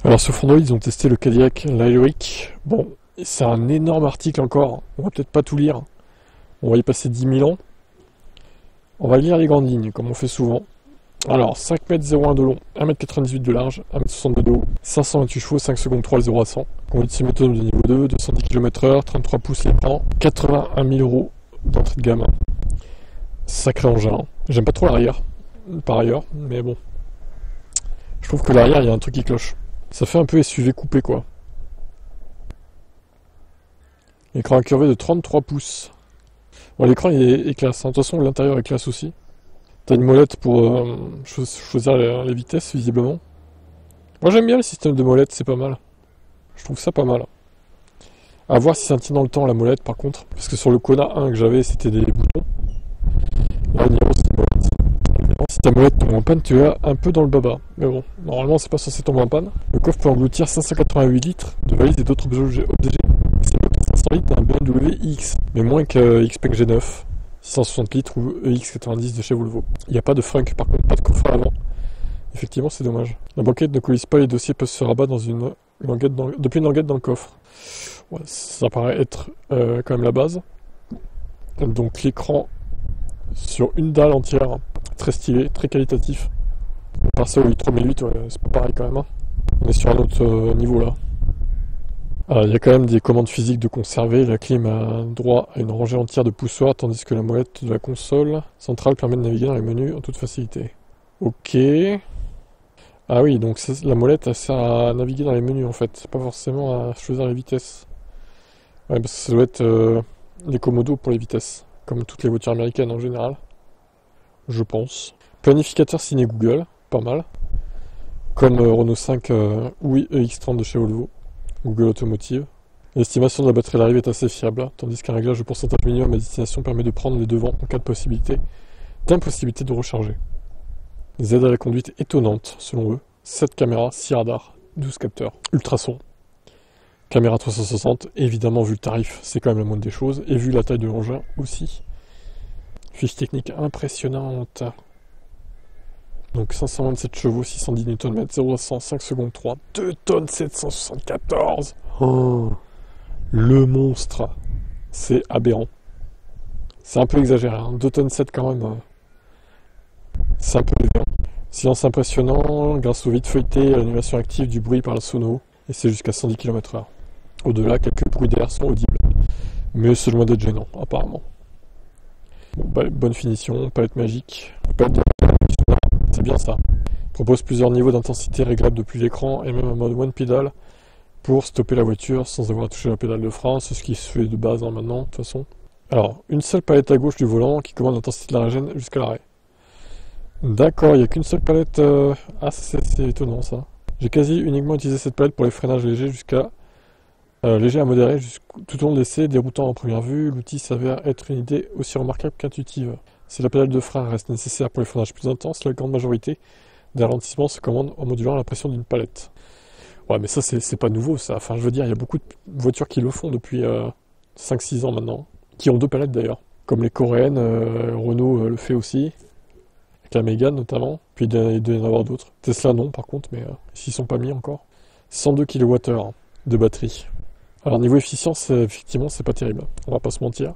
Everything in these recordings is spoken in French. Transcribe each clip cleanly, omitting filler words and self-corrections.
Alors sur Frandroid, ils ont testé le Cadillac Lyriq. Bon, c'est un énorme article encore, on va peut-être pas tout lire. On va y passer 10 000 ans. On va lire les grandes lignes, comme on fait souvent. Alors, 5,01 m de long, 1,98 m de large, 1,62 m de haut, 528 chevaux, 5 secondes 3, 0 à 100. Conduite semi-autonome de niveau 2, 210 km/h, 33 pouces l'écran, 81 000 € d'entrée de gamme. Sacré engin. J'aime pas trop l'arrière, par ailleurs, mais bon. Je trouve que l'arrière, il y a un truc qui cloche. Ça fait un peu SUV coupé, quoi. Écran incurvé de 33 pouces. Bon, l'écran il est classe, hein. De toute façon l'intérieur est classe aussi. T'as une molette pour choisir les vitesses visiblement. Moi j'aime bien le système de molette, c'est pas mal. Je trouve ça pas mal. À voir si ça tient dans le temps la molette par contre. Parce que sur le Kona 1 que j'avais c'était des boutons. Là on y a aussi une molette. Évidemment, si ta molette tombe en panne tu es un peu dans le baba. Mais bon, normalement c'est pas censé tomber en panne. Le coffre peut engloutir 588 litres de valises et d'autres objets. C'est le 500 litres d'un BMW iX, mais moins que Xpeng G9, 660 litres ou EX90 de chez Volvo. Il n'y a pas de frunk, par contre, pas de coffre à l'avant. Effectivement, c'est dommage. La banquette ne coulisse pas, les dossiers peuvent se rabattre dans une languette depuis une languette dans le coffre. Ouais, ça paraît être quand même la base. Donc l'écran sur une dalle entière, très stylé, très qualitatif. Par ça au i3008, ouais, c'est pas pareil quand même. Hein. On est sur un autre niveau là. Il y a quand même des commandes physiques de conserver. La clim a droit à une rangée entière de poussoirs, tandis que la molette de la console centrale permet de naviguer dans les menus en toute facilité. Ok. Ah oui, donc la molette elle sert à naviguer dans les menus en fait, c'est pas forcément à choisir les vitesses. Ouais, parce que ça doit être les commodos pour les vitesses, comme toutes les voitures américaines en général. Je pense. Planificateur signé Google, pas mal. Comme Renault 5 ou EX30 de chez Volvo. Google Automotive. L'estimation de la batterie à l'arrivée est assez fiable, tandis qu'un réglage de pourcentage minimum à destination permet de prendre les devants en cas d'impossibilité de recharger. Des aides à la conduite étonnantes, selon eux. 7 caméras, 6 radars, 12 capteurs, ultrasons. Caméra 360, évidemment vu le tarif, c'est quand même la moindre des choses, et vu la taille de l'engin aussi. Fiche technique impressionnante. Donc 527 chevaux, 610 Nm, 0 à 100, 5 secondes 3, 2 tonnes 774. Oh, le monstre. C'est aberrant. C'est un peu exagéré, hein. 2 tonnes 7 quand même. C'est un peu élevé. Silence impressionnant, grâce au vide feuilleté, à l'animation active du bruit par la sono, et c'est jusqu'à 110 km/h. Au-delà, quelques bruits d'air sont audibles. Mais c'est loin d'être gênant, apparemment. Bon, bonne finition, palette magique, palette de c'est bien ça. Il propose plusieurs niveaux d'intensité réglables depuis l'écran et même un mode one pedal pour stopper la voiture sans avoir à toucher la pédale de frein. C'est ce qui se fait de base hein, maintenant, de toute façon. Alors, une seule palette à gauche du volant qui commande l'intensité de la régène jusqu'à l'arrêt. D'accord, il n'y a qu'une seule palette. Ah, c'est étonnant ça. J'ai quasi uniquement utilisé cette palette pour les freinages légers jusqu'à léger à modéré tout au long de l'essai, déroutant en première vue. L'outil s'avère être une idée aussi remarquable qu'intuitive. Si la pédale de frein reste nécessaire pour les freinages plus intenses, la grande majorité des ralentissements se commande en modulant la pression d'une palette. Ouais, mais ça, c'est pas nouveau, ça. Enfin, je veux dire, il y a beaucoup de voitures qui le font depuis 5-6 ans maintenant, qui ont 2 palettes d'ailleurs. Comme les coréennes, Renault le fait aussi, avec la Mégane notamment, puis il doit y en avoir d'autres. Tesla non, par contre, mais s'ils sont pas mis encore. 102 kWh de batterie. Alors, niveau efficience, effectivement, c'est pas terrible, on va pas se mentir.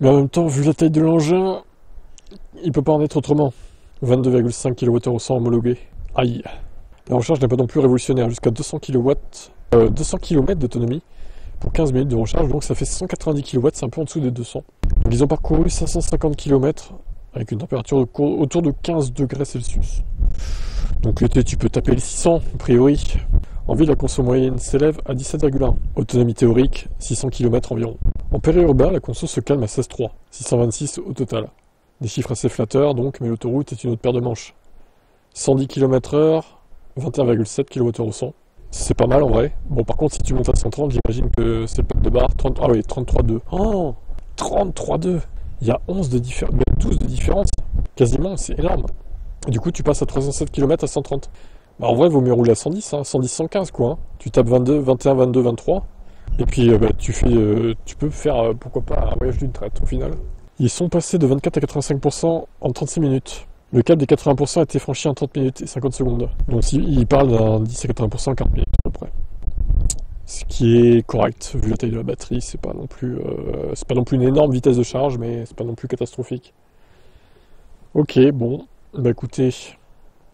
Mais en même temps, vu la taille de l'engin, il peut pas en être autrement. 22,5 kWh au 100 homologué. Aïe. La recharge n'est pas non plus révolutionnaire, jusqu'à 200 km d'autonomie pour 15 minutes de recharge, donc ça fait 190 kW, c'est un peu en dessous des 200. Donc ils ont parcouru 550 km avec une température autour de 15 degrés Celsius. Donc l'été tu peux taper les 600 a priori. En ville, la conso moyenne s'élève à 17,1. Autonomie théorique, 600 km environ. En périurbain, la conso se calme à 16,3, 626 au total. Des chiffres assez flatteurs donc, mais l'autoroute est une autre paire de manches. 110 km/h, 21,7 kWh au 100. C'est pas mal en vrai. Bon, par contre, si tu montes à 130, j'imagine que c'est le pack de barre. 33,2. Oh 33,2. Il y a 11 de différence, même 12 de différence. Quasiment, c'est énorme. Et du coup, tu passes à 307 km à 130. Bah, en vrai, il vaut mieux rouler à 110, hein, 110, 115 quoi. Hein. Tu tapes 22, 21, 22, 23. Et puis, tu peux faire, pourquoi pas, un voyage d'une traite au final. Ils sont passés de 24 à 85% en 36 minutes. Le cap des 80% a été franchi en 30 minutes et 50 secondes. Donc il parle d'un 10 à 80% en 40 minutes. qui est correct, vu la taille de la batterie, c'est pas non plus une énorme vitesse de charge, mais c'est pas non plus catastrophique. Ok, bon, bah écoutez,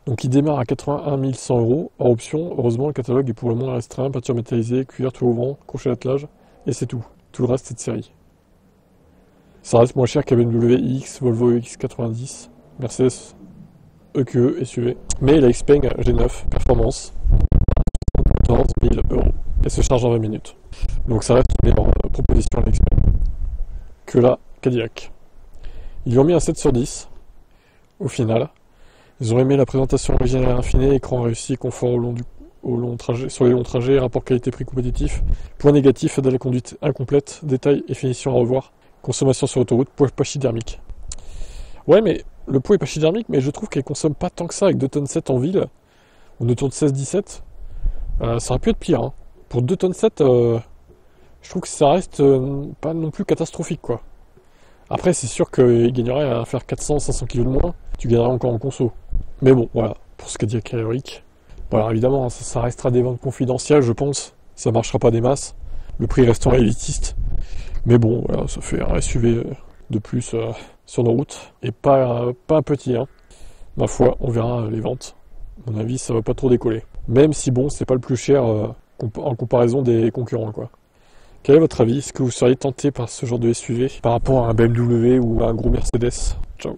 donc il démarre à 81 100 €, hors option. Heureusement, le catalogue est pour le moins restreint, peinture métallisée, cuir tout au vent, crochet d'attelage, et c'est tout. Tout le reste, c'est de série. Ça reste moins cher qu'à BMW iX, Volvo EX90, Mercedes EQE et SUV. Mais la Xpeng G9 Performance, 14 000 €. Et se charge en 20 minutes. Donc ça reste une meilleure proposition à la Xpeng que la Cadillac. Ils lui ont mis un 7 sur 10 au final. Ils ont aimé la présentation originale et raffinée, écran réussi, confort sur les longs trajets, rapport qualité-prix compétitif. Point négatif de la conduite incomplète, détails et finition à revoir. Consommation sur autoroute, poids pachydermique. Ouais, mais le poids est pachydermique, mais je trouve qu'elle consomme pas tant que ça avec 2 tonnes 7 en ville. On autour de 16-17. Ça aurait pu être pire. Hein. Pour 2 tonnes 7, je trouve que ça reste pas non plus catastrophique, quoi. Après, c'est sûr qu'il gagnerait à faire 400-500 kg de moins. Tu gagnerais encore en conso. Mais bon, voilà, pour ce Cadillac Lyriq. Voilà, évidemment, ça restera des ventes confidentielles, je pense. Ça marchera pas des masses. Le prix restera élitiste. Mais bon, voilà, ça fait un SUV de plus sur nos routes. Et pas un petit, hein. Ma foi, on verra les ventes. À mon avis, ça va pas trop décoller. Même si, bon, c'est pas le plus cher en comparaison des concurrents, quoi. Quel est votre avis? Est-ce que vous seriez tenté par ce genre de SUV par rapport à un BMW ou à un gros Mercedes? Ciao.